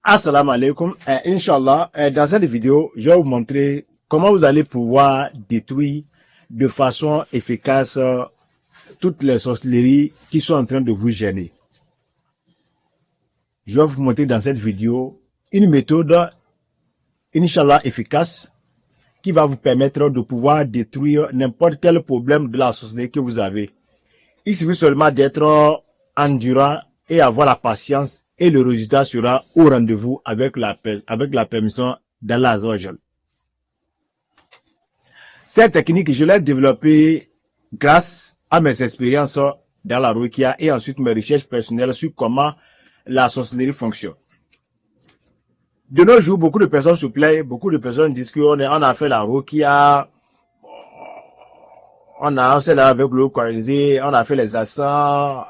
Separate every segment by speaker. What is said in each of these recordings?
Speaker 1: Assalamu alaikum. Inch'Allah, dans cette vidéo, je vais vous montrer comment vous allez pouvoir détruire de façon efficace toutes les sorcelleries qui sont en train de vous gêner. Je vais vous montrer dans cette vidéo une méthode, Inch'Allah, efficace qui va vous permettre de pouvoir détruire n'importe quel problème de la sorcellerie que vous avez. Il suffit seulement d'être endurant et avoir la patience et le résultat sera au rendez-vous avec la permission d'Allah Azza wa Jal. Cette technique, je l'ai développée grâce à mes expériences dans la Ruqya et ensuite mes recherches personnelles sur comment la sorcellerie fonctionne. De nos jours, beaucoup de personnes se plaignent, beaucoup de personnes disent qu'on a fait la Ruqya, on s'est là avec le Khwarizmi, on a fait les assas.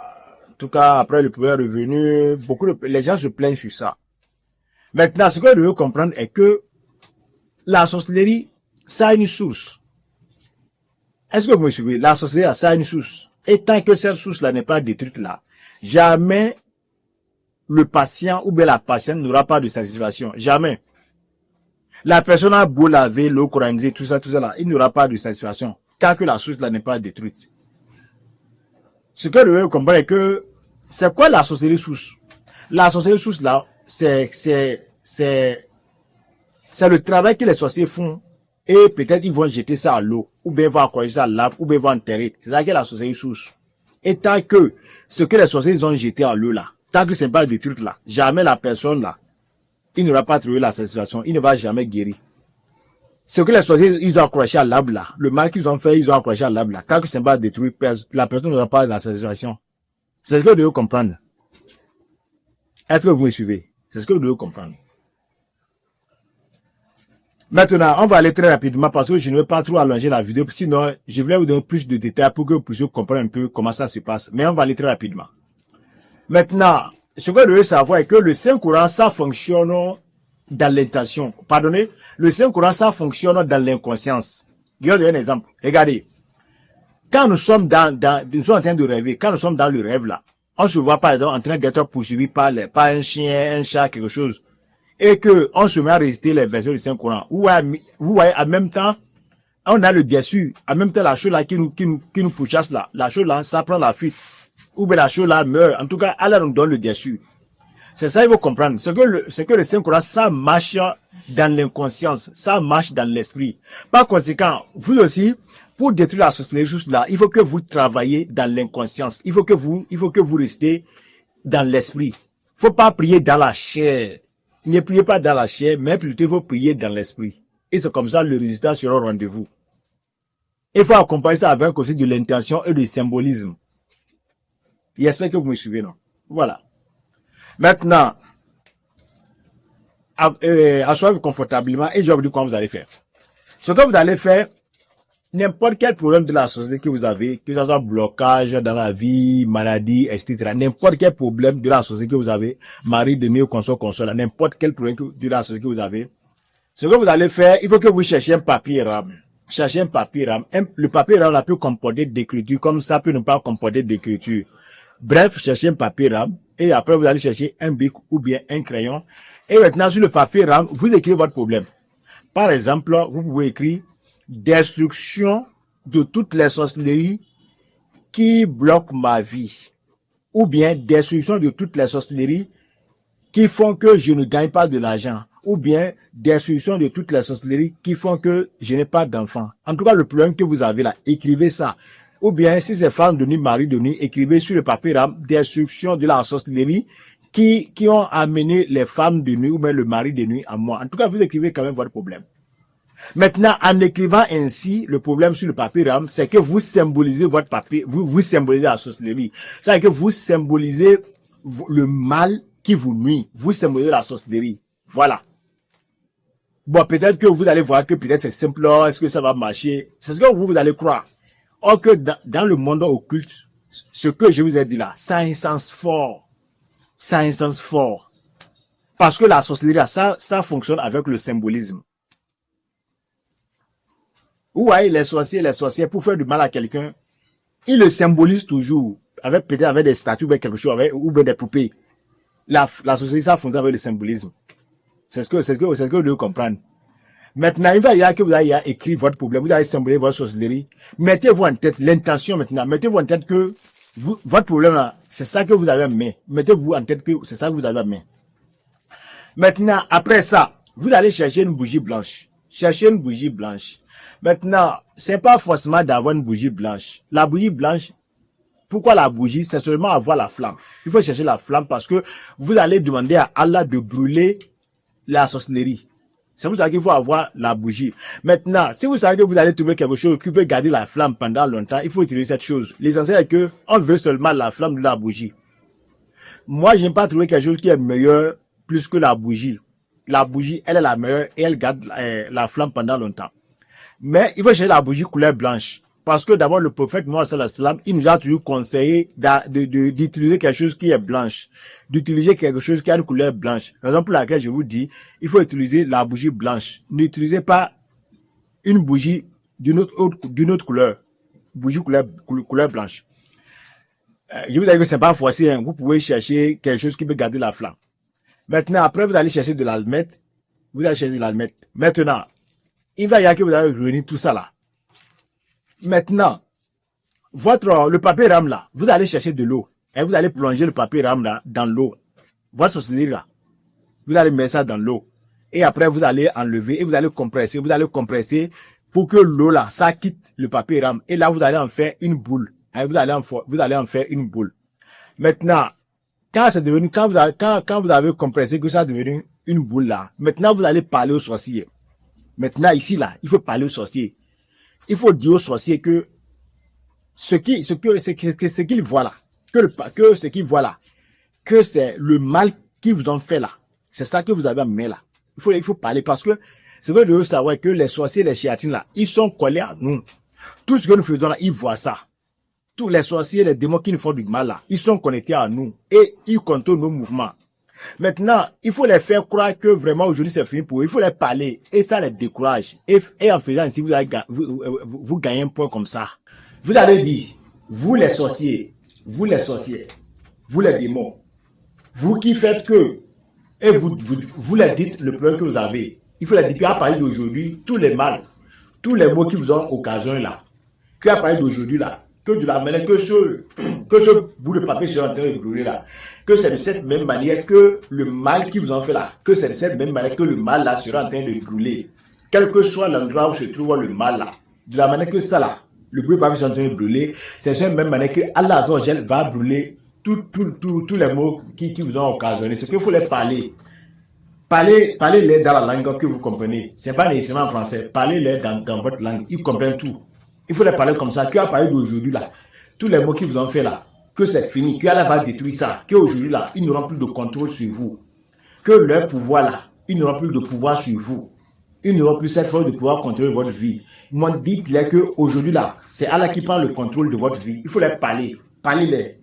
Speaker 1: En tout cas, après le premier revenu, les gens se plaignent sur ça. Maintenant, ce que je veux comprendre est que la sorcellerie, ça a une source. Est-ce que vous me suivez? La sorcellerie, ça a une source. Et tant que cette source-là n'est pas détruite là, jamais le patient ou bien la patiente n'aura pas de satisfaction. Jamais. La personne a beau laver, l'eau coranisée, tout ça là, il n'aura pas de satisfaction tant que la source là n'est pas détruite. Ce que je veux comprendre est que, c'est quoi la sorcellerie source? La sorcellerie source là, c'est le travail que les sorciers font, et peut-être ils vont jeter ça à l'eau, ou bien ils vont accrocher ça à l'arbre, ou bien ils vont enterrer. C'est ça que la sorcellerie source. Et tant que ce que les sorciers ont jeté à l'eau là, tant que c'est pas détruit là, jamais la personne là, il n'aura pas trouvé la satisfaction, il ne va jamais guérir. Ce que les sorciers, ils ont accroché à l'arbre là, le mal qu'ils ont fait, ils ont accroché à l'arbre là. Tant que c'est pas détruit, la personne n'aura pas la satisfaction. C'est ce que vous devez comprendre. Est-ce que vous me suivez? C'est ce que vous devez comprendre. Maintenant, on va aller très rapidement parce que je ne vais pas trop allonger la vidéo. Sinon, je voulais vous donner plus de détails pour que vous puissiez comprendre un peu comment ça se passe. Mais on va aller très rapidement. Maintenant, ce que vous devez savoir est que le Saint-Courant, ça fonctionne dans l'intention. Pardonnez, le Saint-Courant, ça fonctionne dans l'inconscience. Je vais vous donner un exemple. Regardez. Quand nous sommes nous sommes en train de rêver, quand nous sommes dans le rêve là, on se voit par exemple en train d'être poursuivi par un chien, un chat, quelque chose, et que on se met à réciter les versets du Saint-Courant. Vous voyez, en même temps, on a le bien sûr, en même temps la chose là qui nous pourchasse là, la chose là, ça prend la fuite, ou bien la chose là meurt. En tout cas, Allah nous donne le bien sûr. C'est ça, il faut comprendre. C'est que le Saint-Courant, ça marche dans l'inconscience, ça marche dans l'esprit. Par conséquent, vous aussi, pour détruire la sorcellerie juste là, il faut que vous travaillez dans l'inconscience. Il faut que vous restez dans l'esprit. Faut pas prier dans la chair. Ne priez pas dans la chair, mais plutôt il faut prier dans l'esprit. Et c'est comme ça le résultat sera au rendez-vous. Il faut accompagner ça avec aussi de l'intention et du symbolisme. J'espère que vous me suivez, non? Voilà. Maintenant, asseyez-vous confortablement et je vais vous dire comment vous allez faire. Ce que vous allez faire, n'importe quel problème de la société que vous avez, que ce soit blocage dans la vie, maladie, etc., n'importe quel problème de la société que vous avez, mari, demi, consort, n'importe quel problème de la société que vous avez, ce que vous allez faire, il faut que vous cherchiez un papier rame. Cherchez un papier rame. Le papier rame peut comporter d'écriture, comme ça peut ne pas comporter d'écriture. Bref, cherchez un papier rame. Et après, vous allez chercher un bic ou bien un crayon. Et maintenant, sur le papier rame, vous écrivez votre problème. Par exemple, vous pouvez écrire destruction de toutes les sorcelleries qui bloquent ma vie. Ou bien destruction de toutes les sorcelleries qui font que je ne gagne pas de l'argent. Ou bien destruction de toutes les sorcelleries qui font que je n'ai pas d'enfant. En tout cas, le problème que vous avez là, écrivez ça. Ou bien, si c'est femme de nuit, mari de nuit, écrivez sur le papier rame destruction de la sorcellerie qui ont amené les femmes de nuit ou bien le mari de nuit à moi. En tout cas, vous écrivez quand même votre problème. Maintenant, en écrivant ainsi le problème sur le papier rame, c'est que vous symbolisez votre papier, vous symbolisez la sorcellerie. C'est-à-dire que vous symbolisez le mal qui vous nuit. Vous symbolisez la sorcellerie. Voilà. Bon, peut-être que vous allez voir que peut-être c'est simple, est-ce que ça va marcher? C'est ce que vous allez croire. Or que dans le monde occulte, ce que je vous ai dit là, ça a un sens fort. Ça a un sens fort. Parce que la sorcellerie, ça fonctionne avec le symbolisme. Vous voyez, les sorciers, pour faire du mal à quelqu'un, ils le symbolisent toujours. Peut-être avec des statues, avec quelque chose, ou avec des poupées. La sorcellerie, ça fonctionne avec le symbolisme. C'est ce que vous devez comprendre. Maintenant, il va y avoir que vous allez écrire votre problème, vous allez symboliser votre sorcellerie. Mettez-vous en tête l'intention maintenant. Mettez-vous en tête que votre problème là, c'est ça que vous avez en main. Mettez-vous en tête que c'est ça que vous avez en main. Maintenant, après ça, vous allez chercher une bougie blanche. Cherchez une bougie blanche. Maintenant, c'est pas forcément d'avoir une bougie blanche. La bougie blanche, pourquoi la bougie? C'est seulement avoir la flamme. Il faut chercher la flamme parce que vous allez demander à Allah de brûler la sorcellerie. C'est pour ça qu'il faut avoir la bougie. Maintenant, si vous savez que vous allez trouver quelque chose qui peut garder la flamme pendant longtemps, il faut utiliser cette chose. L'essentiel est que on veut seulement la flamme de la bougie. Moi, je n'ai pas trouvé quelque chose qui est meilleur plus que la bougie. La bougie, elle est la meilleure et elle garde la flamme pendant longtemps. Mais il faut chercher la bougie couleur blanche. Parce que d'abord, le prophète Mohammed sallallahu alayhi wa sallam, il nous a toujours conseillé d'utiliser quelque chose qui est blanche. D'utiliser quelque chose qui a une couleur blanche. Raison pour laquelle je vous dis, il faut utiliser la bougie blanche. N'utilisez pas une bougie d'une autre couleur. Bougie couleur blanche. Je vous dis que c'est pas forcé, hein. Vous pouvez chercher quelque chose qui peut garder la flamme. Maintenant, après, vous allez chercher de l'almette. Vous allez chercher de l'almette. Maintenant, il va y avoir que vous allez réunir tout ça là. Maintenant, le papier rame là, vous allez chercher de l'eau. Et vous allez plonger le papier rame là dans l'eau. Votre sorcellerie là. Vous allez mettre ça dans l'eau. Et après, vous allez enlever et vous allez compresser. Vous allez compresser pour que l'eau là, ça quitte le papier rame. Et là, vous allez en faire une boule. Et vous allez en faire une boule. Maintenant, quand vous avez compressé que ça a devenu une boule là, maintenant vous allez parler au sorcier. Maintenant, ici là, il faut parler au sorcier. Il faut dire au sorcier que ce qu'il voit là, que ce qu'il voit là, que c'est le mal qu'ils vous ont fait là. C'est ça que vous avez amené là. Il faut parler parce que c'est vrai de savoir que les sorciers, les chiatines là, ils sont collés à nous. Tout ce que nous faisons là, ils voient ça. Tous les sorciers, les démons qui nous font du mal là, ils sont connectés à nous et ils contrôlent nos mouvements. Maintenant, il faut les faire croire que vraiment aujourd'hui c'est fini pour eux. Il faut les parler et ça les décourage. Et en faisant ainsi, vous gagnez un point comme ça. Vous allez dire, vous les sorciers, vous les démons, vous qui faites que, et vous les dites le problème que vous avez. Il faut les dire qu'à partir d'aujourd'hui, tous les mal, tous les maux qui vous ont occasionné là, qu'à partir d'aujourd'hui là, que de la manière que ce bout de papier sur en train de brûler là, que c'est de cette même manière que le mal qui vous en fait là, que c'est de cette même manière que le mal là sera en train de brûler. Quel que soit l'endroit où se trouve le mal là, de la manière que ça là, le bout de papier sur en train de brûler, c'est de cette même manière que Allah Azzawajal va brûler tous les mots qui vous ont occasionné. C'est qu'il faut les parler. Parlez-les dans la langue que vous comprenez. C'est pas nécessairement en français. Parlez-les dans votre langue. Ils comprennent tout. Il faut les parler comme ça, qu'à partir d'aujourd'hui là, tous les mots qu'ils vous ont fait là, que c'est fini, qu'Allah va détruire ça, qu'aujourd'hui là, ils n'auront plus de contrôle sur vous, que leur pouvoir là, ils n'auront plus de pouvoir sur vous, ils n'auront plus cette force de pouvoir contrôler votre vie. Moi, dites-les qu'aujourd'hui là, c'est Allah qui prend le contrôle de votre vie. Il faut les parler, parlez-les.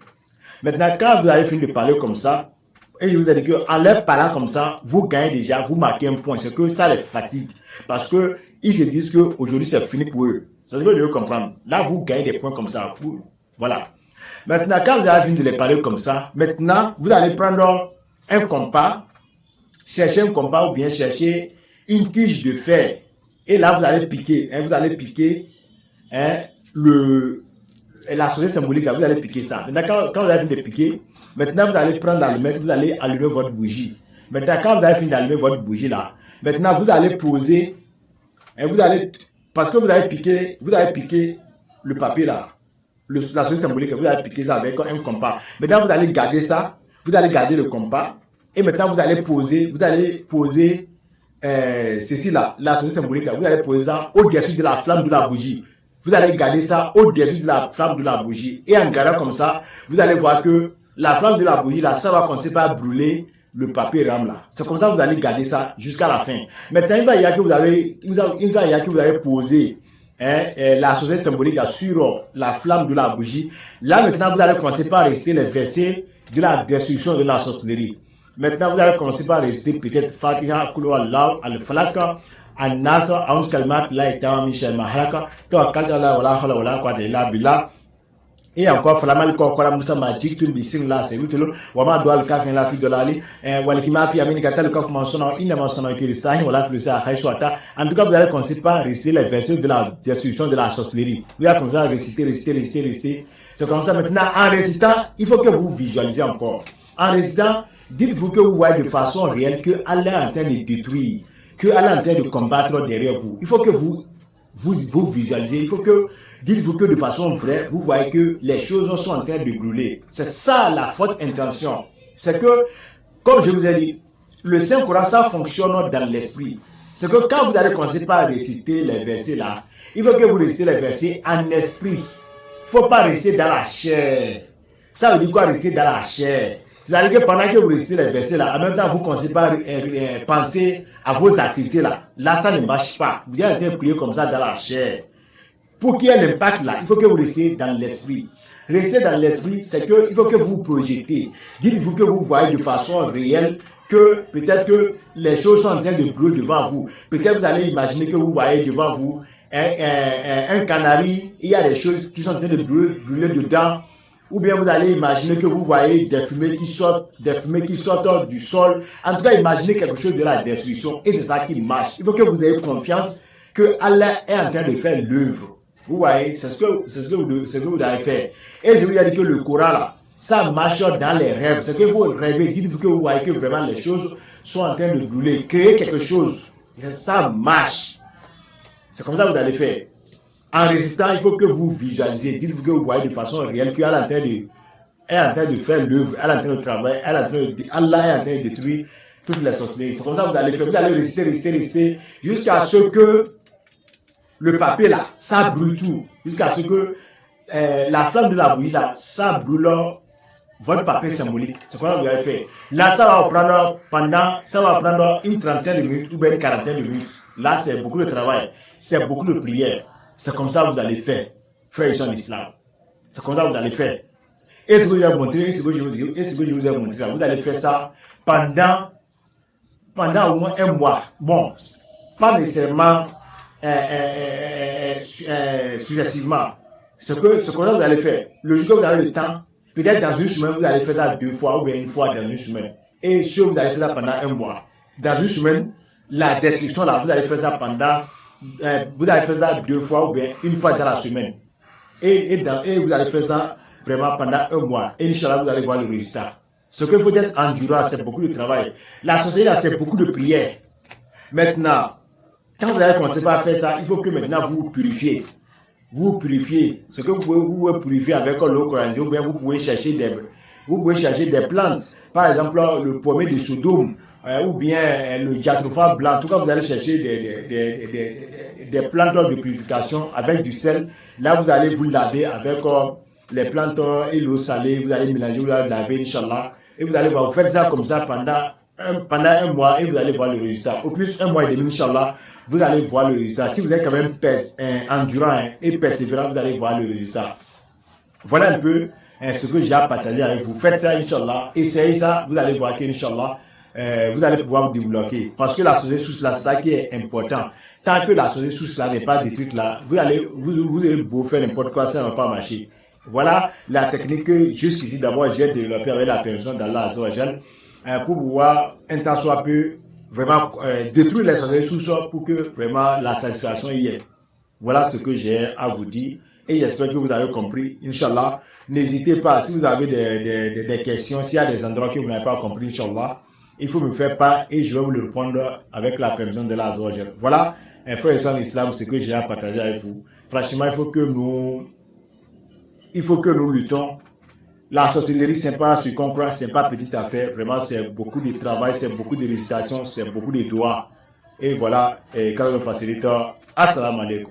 Speaker 1: Maintenant, quand vous avez fini de parler comme ça, et je vous ai dit qu'en leur parlant comme ça, vous gagnez déjà, vous marquez un point, c'est que ça les fatigue, parce que ils se disent qu'aujourd'hui c'est fini pour eux. Ça veut dire comprendre. Là, vous gagnez des points comme ça. Voilà. Maintenant, quand vous avez fini de les parler comme ça, maintenant, vous allez prendre un compas, chercher un compas ou bien chercher une tige de fer. Et là, vous allez piquer. La société symbolique, là, vous allez piquer ça. Maintenant, quand vous avez fini de piquer, maintenant, vous allez prendre l'allumette, vous allez allumer votre bougie. Maintenant, quand vous avez fini d'allumer votre bougie là, maintenant, vous allez poser et vous allez... Parce que vous avez piqué le papier là, la société symbolique, vous allez piquer ça avec un compas. Maintenant, vous allez garder ça, vous allez garder le compas, et maintenant, vous allez poser ceci là, la société symbolique, vous allez poser ça au-dessus de la flamme de la bougie. Vous allez garder ça au-dessus de la flamme de la bougie. Et en gardant comme ça, vous allez voir que la flamme de la bougie là, ça va commencer par brûler le papier rame là. C'est comme ça que vous allez garder ça jusqu'à la fin. Maintenant, il va y avoir que vous avez posé la société symbolique sur la flamme de la bougie. Là, maintenant, vous allez commencer par réciter les versets de la destruction de la sorcellerie. Maintenant, vous allez commencer par réciter peut-être Fatiha, Kulu Allah, Al-Falaq, An-Nas, Aouz Kalmat, La Itama, Michel Maharaka, Tawakkalta Allah, Wala Hawla Wala Quwwata Illa Billah. Et encore, Flamal Kokora Moussa Magic, tout le bissing là, c'est lui, Wama doit le café la fille de l'ali, Walikima fi Amini Katal, le coffre mentionné, il ne mentionne que les sages, on l'a fait à Haïswata. En tout cas, vous allez penser pas réciter les versets de la destruction de la sorcellerie. Vous allez commencer à réciter. C'est comme ça maintenant, en récitant, il faut que vous visualisez encore. En récitant, dites-vous que vous voyez de façon réelle que Allah est en train de détruire, que Allah est en train de combattre derrière vous. Il faut que vous visualisez, il faut que, dites-vous que de façon vraie, vous voyez que les choses sont en train de brûler. C'est ça la faute intention. C'est que, comme je vous ai dit, le Saint-Coran, ça fonctionne dans l'esprit. C'est que quand vous allez commencer par réciter les versets là, il faut que vous récitez les versets en esprit. Il ne faut pas rester dans la chair. Ça veut dire quoi rester dans la chair? C'est-à-dire que pendant que vous récitez les versets là, en même temps, vous commencez par penser à vos activités là. Là, ça ne marche pas. Vous allez prier comme ça dans la chair. Pour qu'il y ait l'impact là, il faut que vous restiez dans l'esprit. Rester dans l'esprit, c'est qu'il faut que vous projetez. Dites-vous que vous voyez de façon réelle que peut-être que les choses sont en train de brûler devant vous. Peut-être vous allez imaginer que vous voyez devant vous un canari, il y a des choses qui sont en train de brûler dedans. Ou bien vous allez imaginer que vous voyez des fumées qui sortent du sol. En tout cas, imaginez quelque chose de la destruction. Et c'est ça qui marche. Il faut que vous ayez confiance que Allah est en train de faire l'œuvre. Vous voyez, c'est ce que vous avez fait. Et je vous ai dit que le Coran là, ça marche dans les rêves. C'est que vous rêvez, dites-vous que vous voyez que vraiment les choses sont en train de brûler. Créez quelque chose. Et ça marche. C'est comme ça que vous allez faire. En résistant, il faut que vous visualisez. Dites-vous que vous voyez de façon réelle qu'Allah est en train de faire l'œuvre, Allah est en train de travailler, Allah est en train de détruire toutes les sorcelleries. C'est comme ça que vous allez faire. Vous allez résister, jusqu'à ce que le papier là, ça brûle tout. Jusqu'à ce que la flamme de la bouillie là, ça brûle votre papier symbolique. C'est comme ça que vous allez faire. Là, ça va prendre une trentaine de minutes ou bien une quarantaine de minutes. Là, c'est beaucoup de travail. C'est beaucoup de prières. C'est comme ça que vous allez faire, frères en islam. C'est comme ça que vous allez faire. Et ce que je vous ai montré, et ce que je vous ai montré, là, vous allez faire ça pendant au moins un mois. Bon, pas nécessairement successivement. C'est comme ça que vous allez faire. Le jour que vous avez le temps, peut-être dans une semaine, vous allez faire ça 2 fois ou bien 1 fois dans une semaine. Et sûr, vous allez faire ça pendant 1 mois. Dans une semaine, la description là, vous allez faire ça pendant vous allez faire ça 2 fois ou bien 1 fois dans la semaine. Et vous allez faire ça vraiment pendant 1 mois. Et Inch'Allah, vous allez voir le résultat. Ce que vous êtes endurant, c'est beaucoup de travail. La société là, c'est beaucoup de prières. Maintenant, quand vous allez commencer par faire ça, il faut que maintenant vous vous purifiez. Vous purifiez. Ce que vous pouvez purifier avec l'eau coranisée, ou bien vous pouvez chercher des plantes. Par exemple, le pommier de Sodome. Ou bien le diatropha blanc. En tout cas, vous allez chercher des plantes de purification avec du sel. Là, vous allez vous laver avec les plantes et l'eau salée. Vous allez mélanger, vous allez laver, Inch'Allah. Et vous allez voir, vous faites ça comme ça pendant un mois et vous allez voir le résultat. Au plus, 1 mois et demi, Inch'Allah, vous allez voir le résultat. Si vous êtes quand même endurant et persévérant, vous allez voir le résultat. Voilà un peu ce que j'ai à partager avec vous. Faites ça, Inch'Allah. Essayez ça, vous allez voir qu'Inch'Allah, vous allez pouvoir vous débloquer. Parce que la société sous là, c'est ça qui est important. Tant que la société sous là n'est pas détruite là, vous allez beau faire n'importe quoi, ça ne va pas marcher. Voilà la technique que jusqu'ici d'abord j'ai développée avec la permission d'Allah Azzawajal pour pouvoir un temps soit peu vraiment détruire les sociétés sous sol pour que vraiment la satisfaction y est. Voilà ce que j'ai à vous dire. Et j'espère que vous avez compris. Inch'Allah, n'hésitez pas, si vous avez des questions, s'il y a des endroits que vous n'avez pas compris, Inch'Allah, il faut me faire part et je vais vous le répondre avec la permission de la Azzawajal. Voilà, frère et soeur en islam, ce que j'ai à partager avec vous. Franchement, il faut que nous luttons. La sorcellerie, c'est pas ce qu'on croit, c'est pas petite affaire. Vraiment, c'est beaucoup de travail, c'est beaucoup de récitation, c'est beaucoup de doigts. Et voilà, et quand le facilitateur, assalamu alaikum.